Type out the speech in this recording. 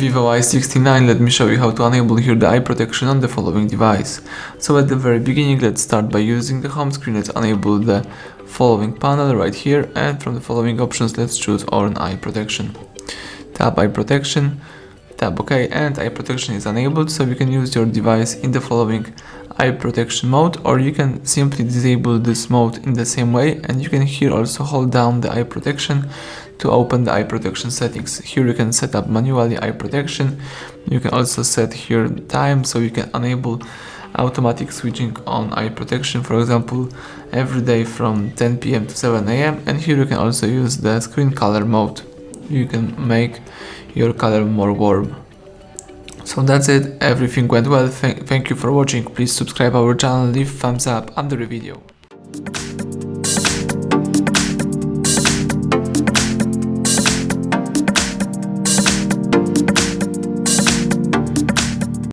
VIVO Y69, let me show you how to enable here the eye protection on the following device. So at the very beginning, let's start by using the home screen. Let's enable the following panel right here, and from the following options let's choose on eye protection. Tap eye protection, tap OK, and eye protection is enabled, so you can use your device in the following eye protection mode, or you can simply disable this mode in the same way, and you can here also hold down the eye protection to open the eye protection settings. Here you can set up manually eye protection. You can also set here time, so you can enable automatic switching on eye protection, for example every day from 10 p.m. to 7 a.m. and here you can also use the screen color mode. You can make your color more warm. So that's it, everything went well. Thank you for watching. Please subscribe our channel, leave thumbs up under the video.